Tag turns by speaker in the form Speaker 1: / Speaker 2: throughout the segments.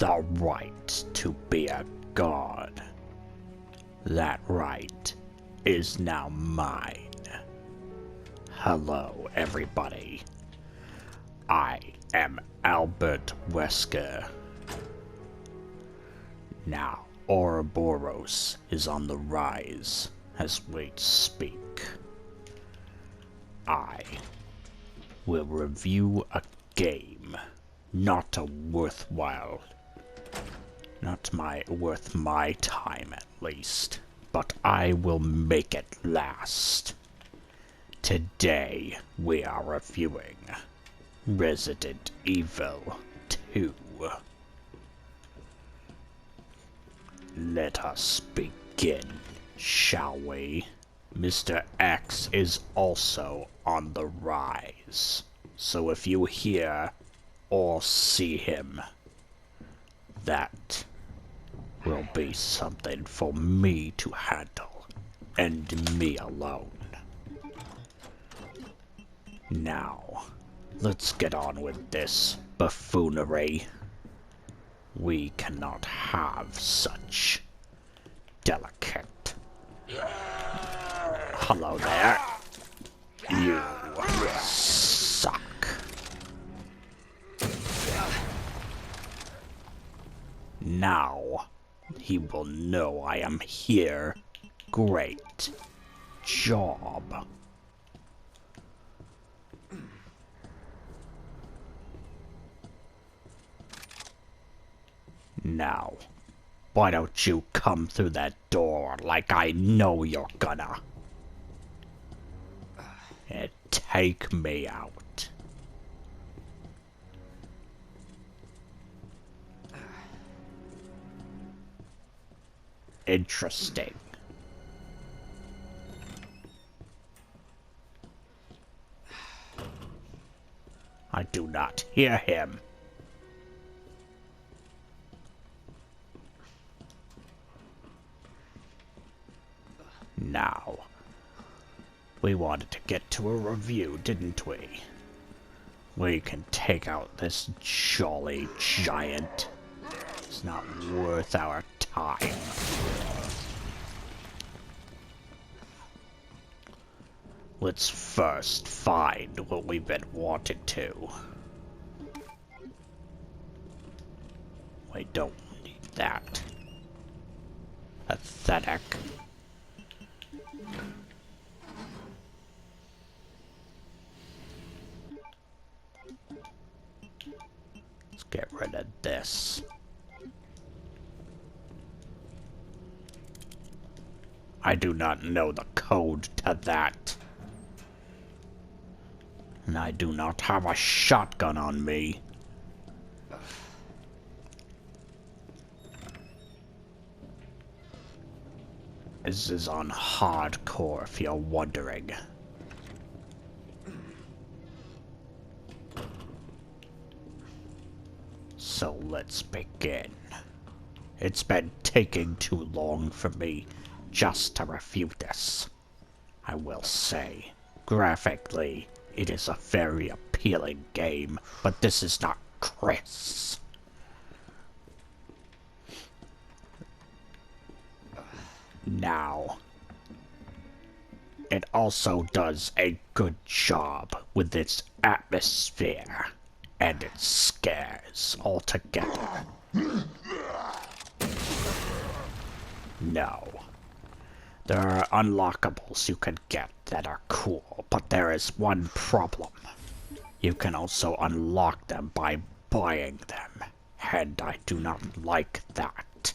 Speaker 1: the right to be a god. That right is now mine. Hello, everybody. I am Albert Wesker. Now, Ouroboros is on the rise as we speak. I will review a game, not worth my time at least, but I will make it last. Today we are reviewing Resident Evil 2. Let us begin, shall we? Mr. X is also on the rise, so if you hear or see him, that will be something for me to handle, and me alone. Now, let's get on with this buffoonery. We cannot have such delicate... Hello there. You suck. Now, he will know I am here. Great job. Now, why don't you come through that door like I know you're gonna? And take me out. Interesting. I do not hear him. Now, we wanted to get to a review, didn't we? We can take out this jolly giant. It's not worth our time. Let's first find what we've been wanting to. We don't need that. Pathetic. Let's get rid of this. I do not know the code to that. And I do not have a shotgun on me. This is on hardcore, if you're wondering. So let's begin. It's been taking too long for me just to review this. I will say, graphically, it is a very appealing game, but this is not Chris. Now, it also does a good job with its atmosphere and its scares altogether. No. There are unlockables you can get that are cool, but there is one problem. You can also unlock them by buying them, and I do not like that.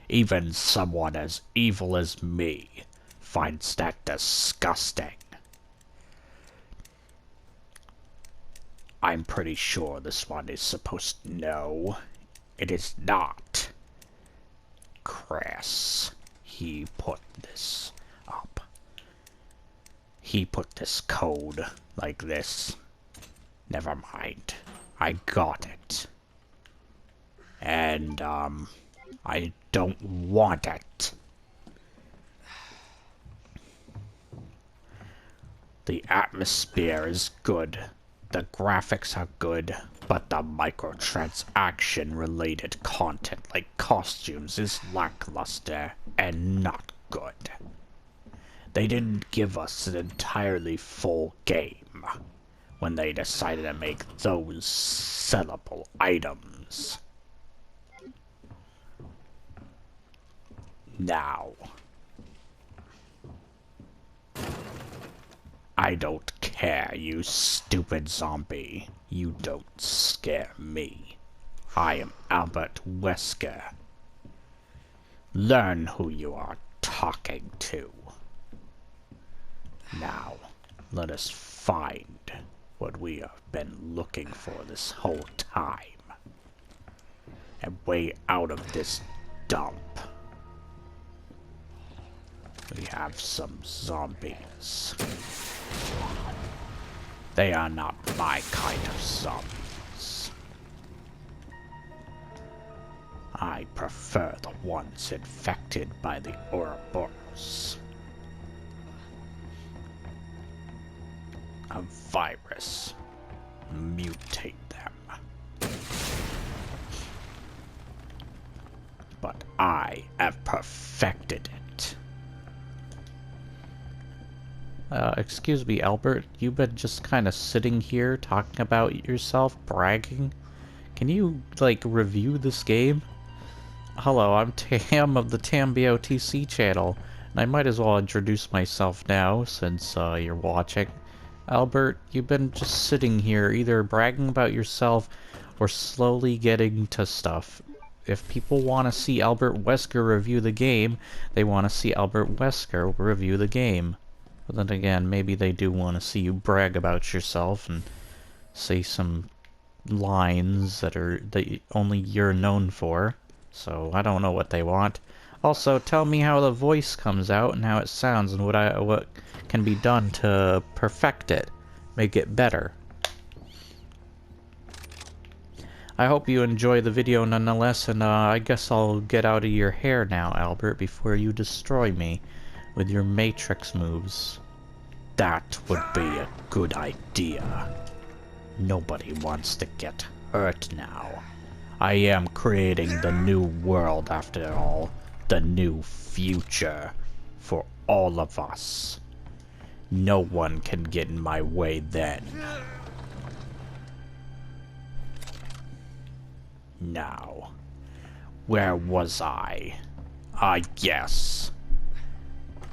Speaker 1: Even someone as evil as me finds that disgusting. I'm pretty sure this one is supposed to know. It is not. Chris. He put this up. He put this code like this. Never mind. I got it. And, I don't want it. The atmosphere is good. The graphics are good, but the microtransaction-related content like costumes is lackluster and not good. They didn't give us an entirely full game when they decided to make those sellable items. Now, I don't care, you stupid zombie. You don't scare me. I am Albert Wesker. Learn who you are talking to. Now, let us find what we have been looking for this whole time. And way out of this dump. We have some zombies. They are not my kind of zombies. I prefer the ones infected by the Ouroboros. A virus. Mutate them. But I have perfected it.
Speaker 2: Excuse me, Albert, you've been just kind of sitting here talking about yourself, bragging. Can you, like, review this game? Hello, I'm Tam of the TamBoTC channel, and I might as well introduce myself now, since, you're watching. Albert, you've been just sitting here, either bragging about yourself, or slowly getting to stuff. If people want to see Albert Wesker review the game, they want to see Albert Wesker review the game. But then again, maybe they do want to see you brag about yourself and say some lines that only you're known for. So I don't know what they want. Also, tell me how the voice comes out and how it sounds and what can be done to perfect it, make it better. I hope you enjoy the video nonetheless, and I guess I'll get out of your hair now, Albert, before you destroy me with your Matrix moves.
Speaker 1: That would be a good idea. Nobody wants to get hurt now. I am creating the new world after all. The new future for all of us. No one can get in my way then. Now, where was I? Yes.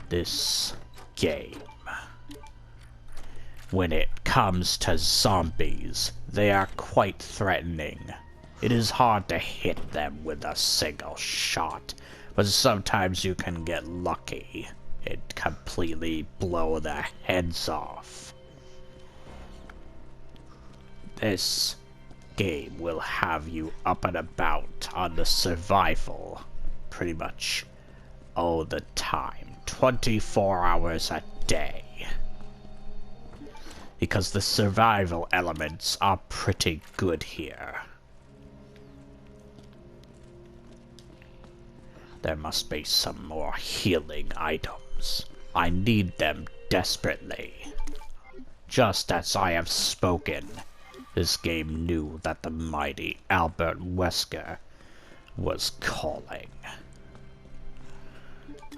Speaker 1: This game. When it comes to zombies, they are quite threatening. It is hard to hit them with a single shot, but sometimes you can get lucky and completely blow their heads off. This game will have you up and about on the survival pretty much all the time, 24 hours a day. Because the survival elements are pretty good here. There must be some more healing items. I need them desperately. Just as I have spoken, this game knew that the mighty Albert Wesker was calling.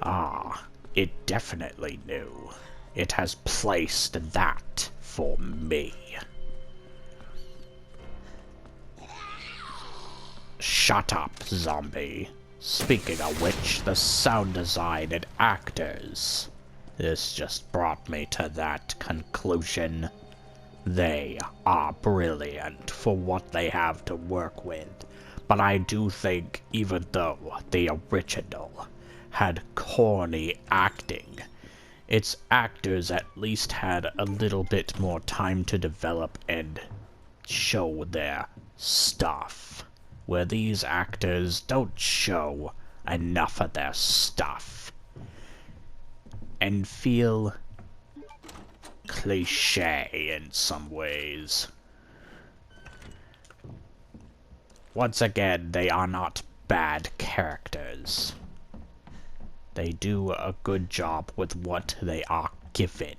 Speaker 1: Ah, it definitely knew. It has placed that for me. Shut up, zombie. Speaking of which, the sound design and actors. This just brought me to that conclusion. They are brilliant for what they have to work with, but I do think even though the original had corny acting, its actors at least had a little bit more time to develop and show their stuff, where these actors don't show enough of their stuff and feel cliche in some ways. Once again, they are not bad characters. They do a good job with what they are given.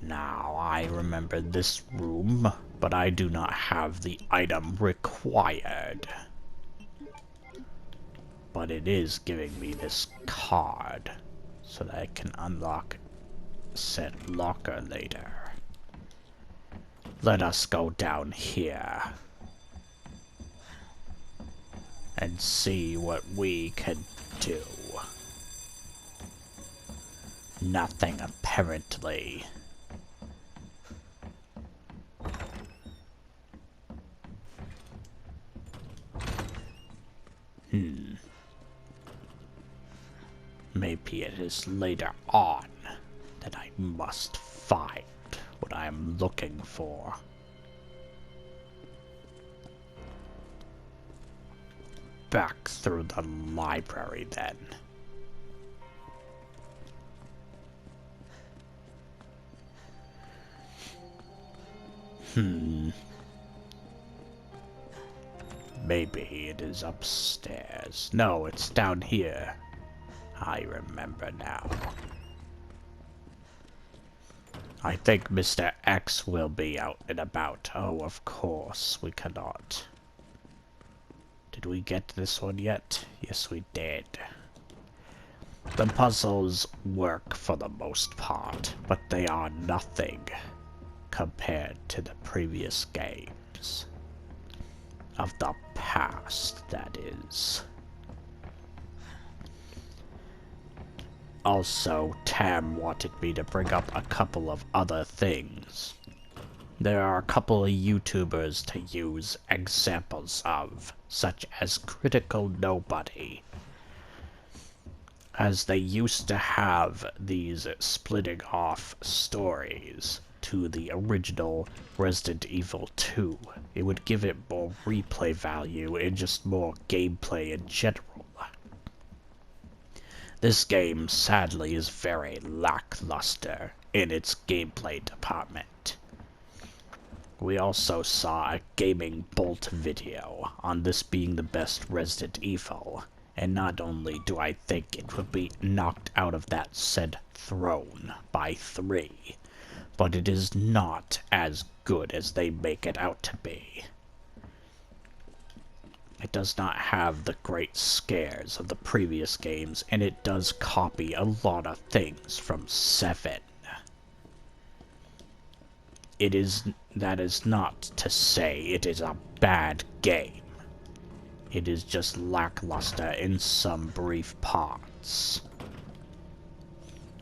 Speaker 1: Now, I remember this room, but I do not have the item required. But it is giving me this card, so that I can unlock said locker later. Let us go down here and see what we can do. Nothing, apparently. Maybe it is later on that I must find what I am looking for. Back through the library, then. Maybe it is upstairs. No, it's down here. I remember now. I think Mr. X will be out and about. Oh, of course, we cannot. Did we get this one yet? Yes, we did. The puzzles work for the most part, but they are nothing compared to the previous games. Of the past, that is. Also, Tam wanted me to bring up a couple of other things. There are a couple of YouTubers to use examples of, such as Critical Nobody, as they used to have these splitting off stories to the original Resident Evil 2. It would give it more replay value and just more gameplay in general. This game, sadly, is very lackluster in its gameplay department. We also saw a Gaming Bolt video on this being the best Resident Evil, and not only do I think it would be knocked out of that said throne by 3, but it is not as good as they make it out to be. It does not have the great scares of the previous games, and it does copy a lot of things from 7. That is not to say it is a bad game. It is just lackluster in some brief parts.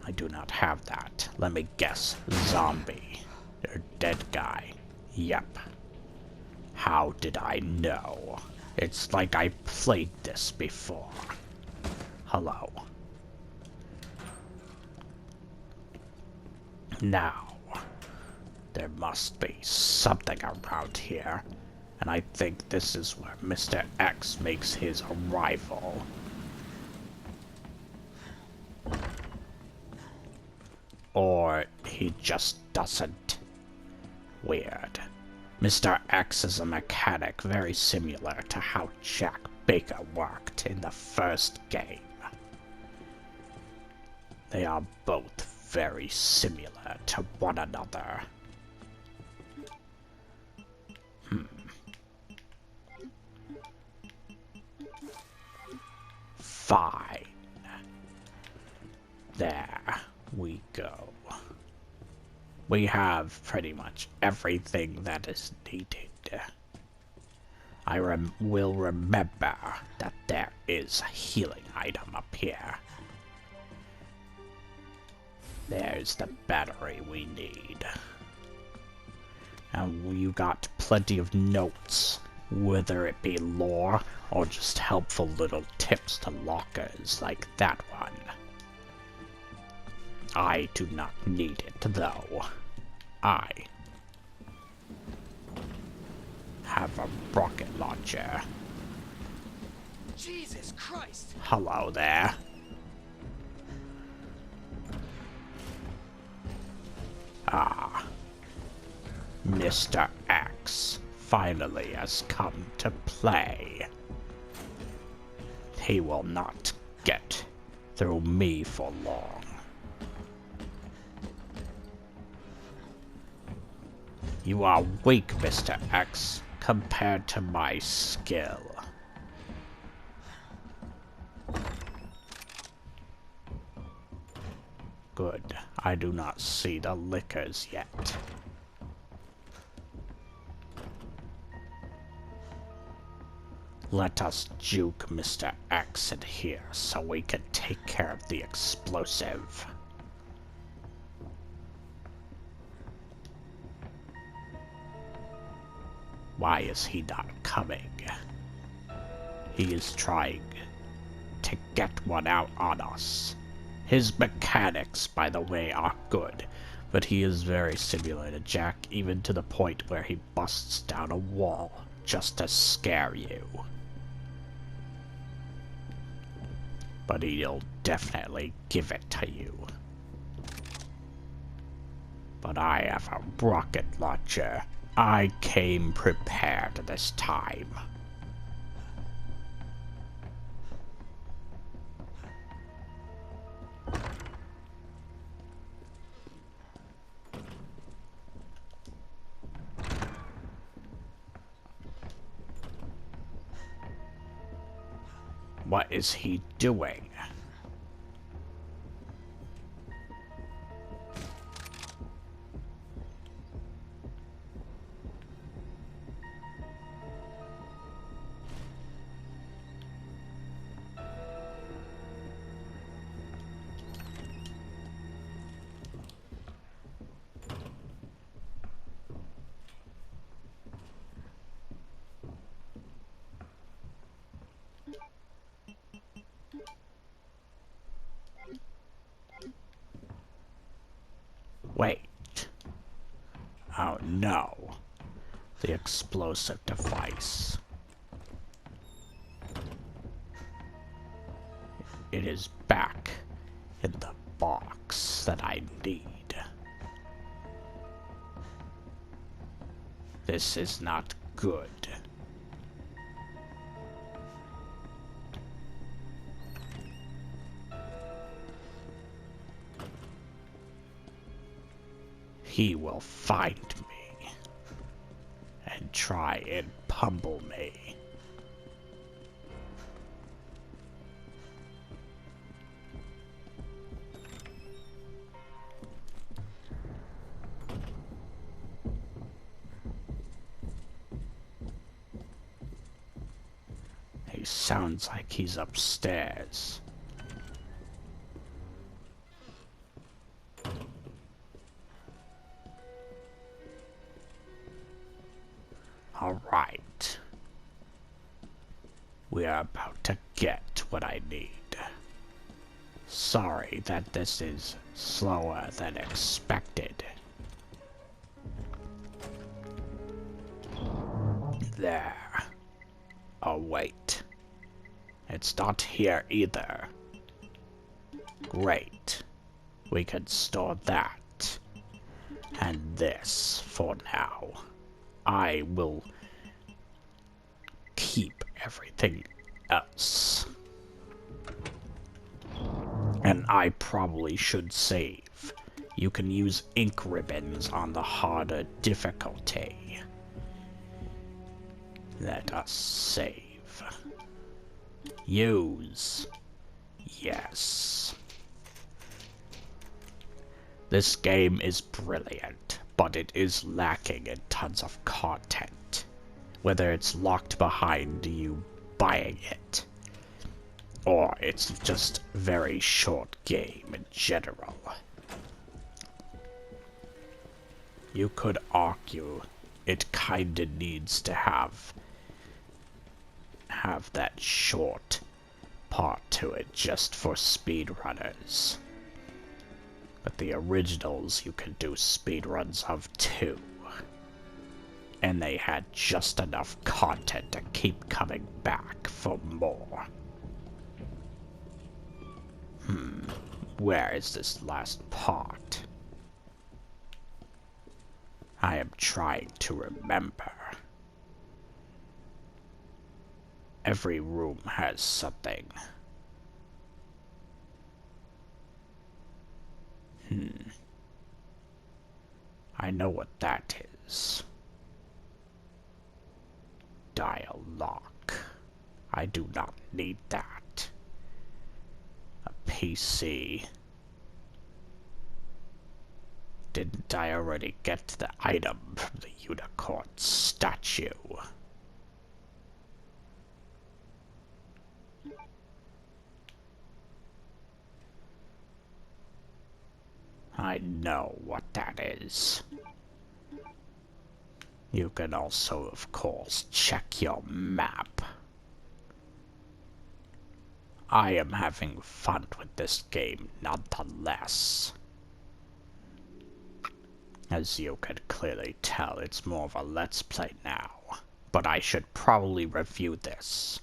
Speaker 1: I do not have that. Let me guess. Zombie. Or dead guy. Yep. How did I know? It's like I played this before. Hello. Now, there must be something around here, and I think this is where Mr. X makes his arrival. Or he just doesn't. Weird. Mr. X is a mechanic very similar to how Jack Baker worked in the first game. They are both very similar to one another. Fine. There we go. We have pretty much everything that is needed. I will remember that there is a healing item up here. There's the battery we need. And you got plenty of notes, whether it be lore or just helpful little tips to lockers like that one. I do not need it, though. I have a rocket launcher.
Speaker 3: Jesus Christ!
Speaker 1: Hello there. Ah. Mr. X finally has come to play. He will not get through me for long. You are weak, Mr. X, compared to my skill. Good. I do not see the lickers yet. Let us juke Mr. X in here so we can take care of the explosive. Why is he not coming? He is trying to get one out on us. His mechanics, by the way, are good, but he is very simulated, Jack, even to the point where he busts down a wall just to scare you. But he'll definitely give it to you. But I have a rocket launcher. I came prepared this time. What is he doing? Wait. Oh no. The explosive device. It is back in the box that I need. This is not good. He will find me and try and pummel me. He sounds like he's upstairs. Alright. We are about to get what I need. Sorry that this is slower than expected. There. Oh wait. It's not here either. Great. We can store that. And this for now. I will keep everything else. And I probably should save. You can use ink ribbons on the harder difficulty. Let us save. Use. Yes. This game is brilliant, but it is lacking in tons of content. Whether it's locked behind you buying it, or it's just a very short game in general. You could argue it kinda needs to have that short part to it just for speedrunners. But the originals you can do speedruns of too. And they had just enough content to keep coming back for more. Where is this last part? I am trying to remember. Every room has something. I know what that is. Dialogue. I do not need that. A PC. Didn't I already get the item from the unicorn statue? I know what that is. You can also, of course, check your map. I am having fun with this game nonetheless. As you can clearly tell, it's more of a let's play now. But I should probably review this.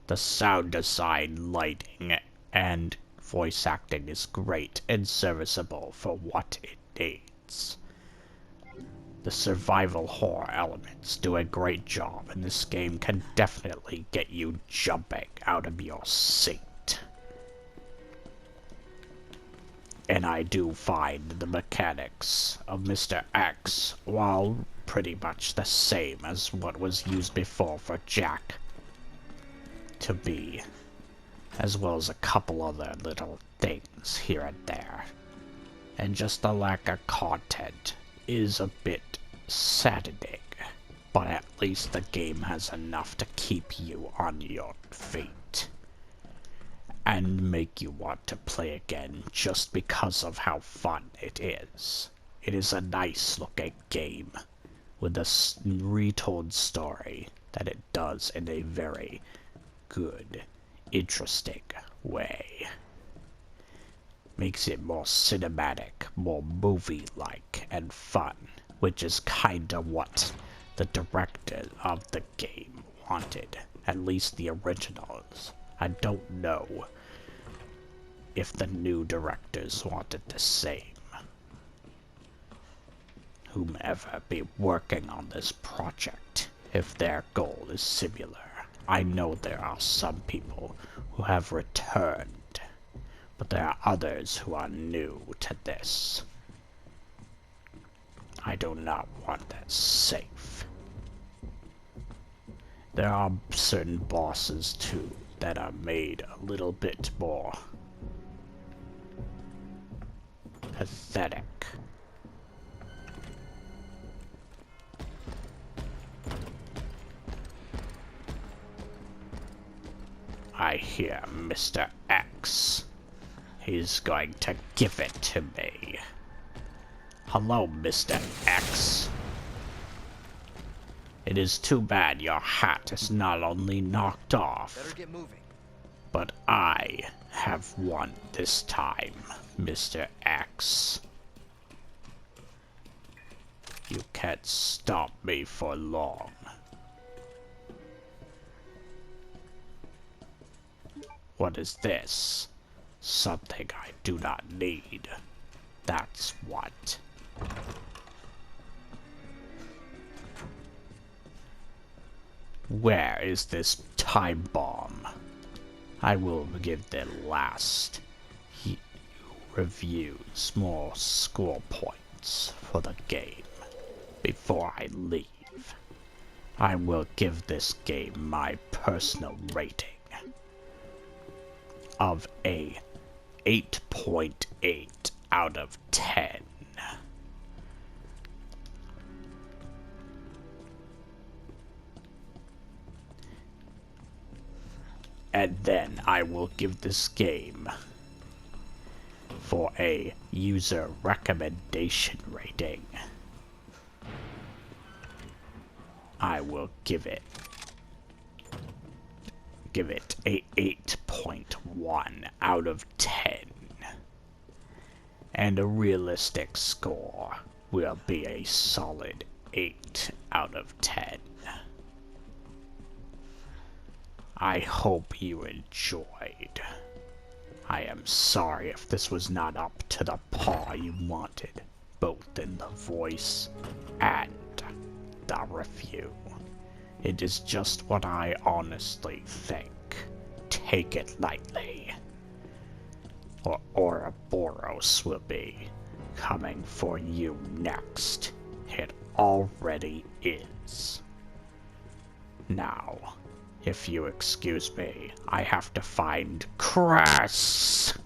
Speaker 1: The sound design, lighting, and voice acting is great and serviceable for what it needs. The survival horror elements do a great job, and this game can definitely get you jumping out of your seat. And I do find the mechanics of Mr. X, while pretty much the same as what was used before for Jack, to be, as well as a couple other little things here and there. And just the lack of content is a bit saddening, but at least the game has enough to keep you on your feet and make you want to play again just because of how fun it is. It is a nice looking game with a retold story that it does in a very good, interesting way. Makes it more cinematic, more movie-like, and fun, which is kinda what the director of the game wanted, at least the originals. I don't know if the new directors wanted the same. Whomever be working on this project, if their goal is similar. I know there are some people who have returned, but there are others who are new to this. I do not want that safe. There are certain bosses too that are made a little bit more pathetic. I hear Mr. X. He's going to give it to me. Hello, Mr. X. It is too bad your hat is not only knocked off,
Speaker 3: Better get moving.
Speaker 1: but I have won this time, Mr. X. You can't stop me for long. What is this? Something I do not need. That's what. Where is this time bomb? I will give the last reviews more score points for the game before I leave. I will give this game my personal rating of a 8.8 out of 10. And then I will give this game for a user recommendation rating. I will give it a 8.1 out of 10. And a realistic score will be a solid 8 out of 10. I hope you enjoyed. I am sorry if this was not up to the par you wanted, both in the voice and the review. It is just what I honestly think. Take it lightly, or Ouroboros will be coming for you next. Hit already is. Now, if you excuse me, I have to find Cress.